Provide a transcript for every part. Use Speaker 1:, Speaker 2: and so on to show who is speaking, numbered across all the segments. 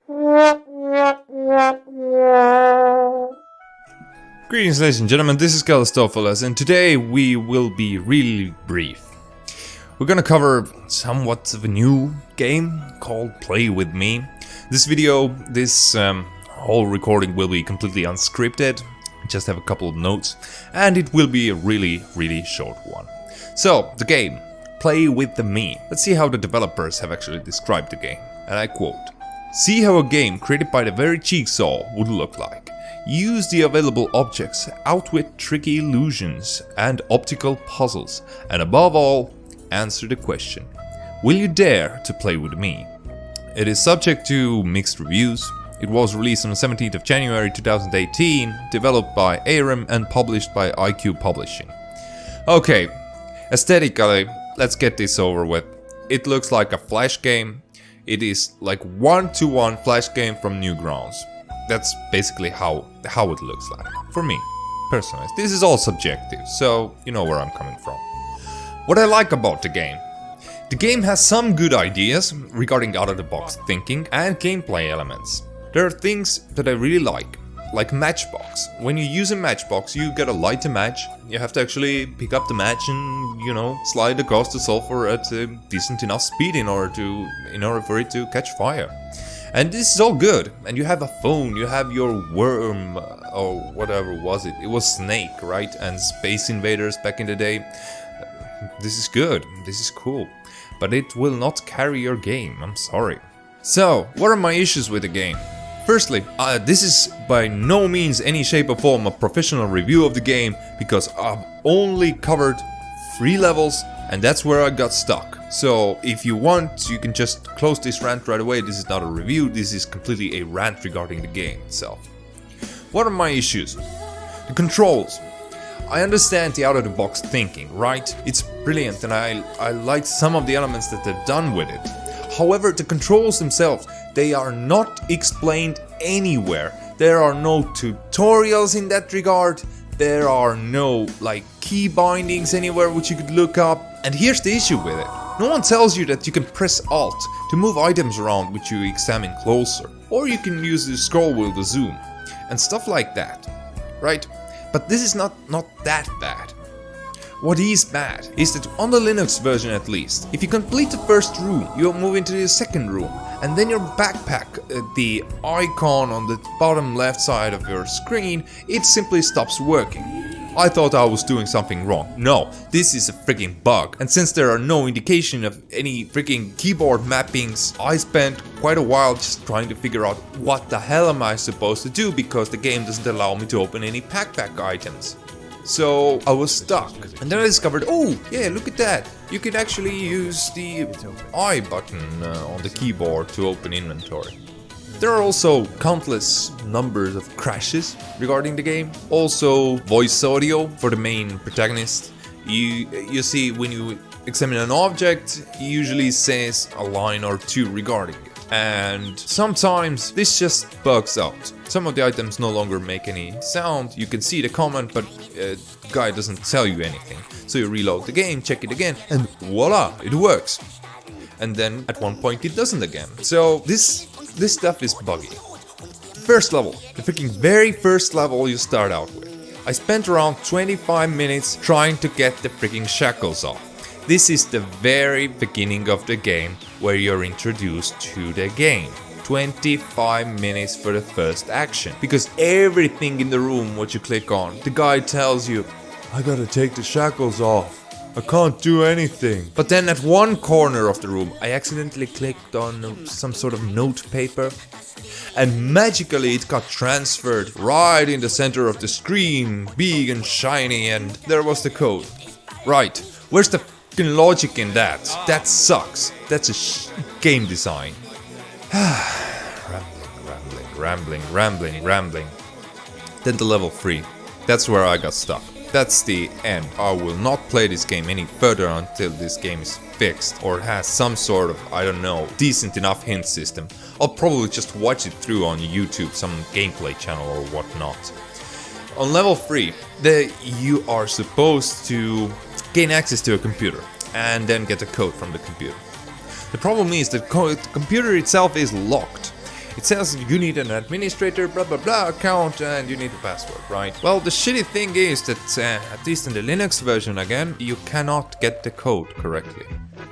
Speaker 1: Greetings ladies and gentlemen, this is Calistophiles, and today we will be really brief. We're gonna cover somewhat of a new game called Play With Me. This whole recording will be completely unscripted, just have a couple of notes, and it will be a really short one. So, the game, Play With Me. Let's see how the developers have actually described the game, and I quote, "See how a game created by the very Jigsaw would look like. Use the available objects, outwit tricky illusions and optical puzzles, and above all, answer the question, will you dare to play with me?" It is subject to mixed reviews. It was released on the 17th of January 2018, developed by ARM and published by IQ Publishing. Okay, aesthetically, let's get this over with. It looks like a Flash game. It is like one-to-one Flash game from Newgrounds. That's basically how it looks like, for me, personally. This is all subjective, so you know where I'm coming from. What I like about the game has some good ideas regarding out-of-the-box thinking and gameplay elements. There are things that I really like matchbox. When you use a matchbox, you gotta light a match. You have to actually pick up the match and, you know, slide across the sulfur at a decent enough speed in order for it to catch fire. And this is all good. And you have a phone, you have your worm, or whatever was it? It was Snake, right? And Space Invaders back in the day. This is good, this is cool. But it will not carry your game, I'm sorry. So, what are my issues with the game? Firstly, this is by no means any shape or form a professional review of the game, because I've only covered 3 levels and that's where I got stuck. So if you want, you can just close this rant right away. This is not a review, this is completely a rant regarding the game itself. What are my issues? The controls. I understand the out-of-the-box thinking, right? It's brilliant and I like some of the elements that they've done with it. However, the controls themselves, they are not explained anywhere. There are no tutorials in that regard. There are no key bindings anywhere which you could look up. And here's the issue with it. No one tells you that you can press Alt to move items around which you examine closer. Or you can use the scroll wheel to zoom. And stuff like that. Right? But this is not that bad. What is bad is that on the Linux version at least, if you complete the first room, you'll move into the second room, and then your backpack, the icon on the bottom left side of your screen, it simply stops working. I thought I was doing something wrong. No, this is a freaking bug. And since there are no indication of any freaking keyboard mappings, I spent quite a while just trying to figure out what the hell am I supposed to do, because the game doesn't allow me to open any backpack items. So I was stuck, and then I discovered, oh yeah, look at that, you can actually use the I button on the keyboard to open inventory. There are also countless numbers of crashes regarding the game. Also voice audio for the main protagonist. You see, when you examine an object, it usually says a line or two regarding it. And sometimes this just bugs out. Some of the items no longer make any sound. You can see the comment, but the guy doesn't tell you anything. So you reload the game, check it again, and voila, it works. And then at one point it doesn't again. So this stuff is buggy. First level, the freaking very first level you start out with. I spent around 25 minutes trying to get the freaking shackles off. This is the very beginning of the game where you're introduced to the game. 25 minutes for the first action. Because everything in the room what you click on, the guy tells you, I gotta take the shackles off. I can't do anything. But then at one corner of the room, I accidentally clicked on some sort of note paper. And magically it got transferred right in the center of the screen, big and shiny, and there was the code. Right, where's the logic in that? That sucks. That's a game design. Rambling. Then the level 3. That's where I got stuck. That's the end. I will not play this game any further until this game is fixed or has some sort of, I don't know, decent enough hint system. I'll probably just watch it through on YouTube, some gameplay channel or whatnot. On level 3, you are supposed to gain access to a computer and then get a code from the computer. The problem is that the computer itself is locked. It says you need an administrator, blah blah blah account, and you need a password, right? Well, the shitty thing is that, at least in the Linux version again, you cannot get the code correctly.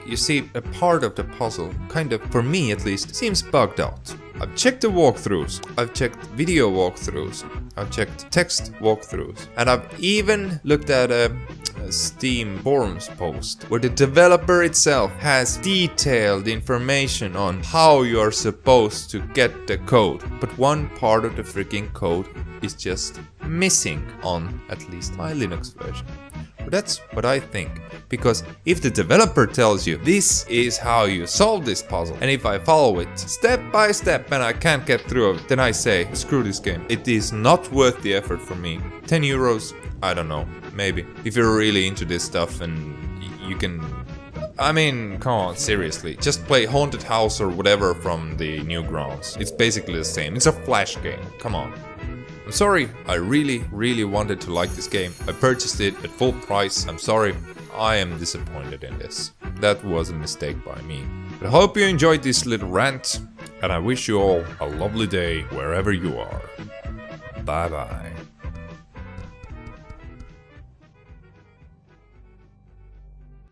Speaker 1: You see, a part of the puzzle, kind of, for me at least, seems bugged out. I've checked the walkthroughs, I've checked video walkthroughs, I've checked text walkthroughs, and I've even looked at a Steam forums post where the developer itself has detailed information on how you are supposed to get the code. But one part of the freaking code is just missing on at least my Linux version. But that's what I think. Because if the developer tells you this is how you solve this puzzle, and if I follow it step by step and I can't get through it, then I say, screw this game. It is not worth the effort for me. 10 euros? I don't know. Maybe. If you're really into this stuff and you can... I mean, come on, seriously. Just play Haunted House or whatever from the Newgrounds. It's basically the same. It's a Flash game. Come on. I'm sorry, I really wanted to like this game. I purchased it at full price. I'm sorry, I am disappointed in this. That was a mistake by me. But I hope you enjoyed this little rant, and I wish you all a lovely day wherever you are. Bye bye.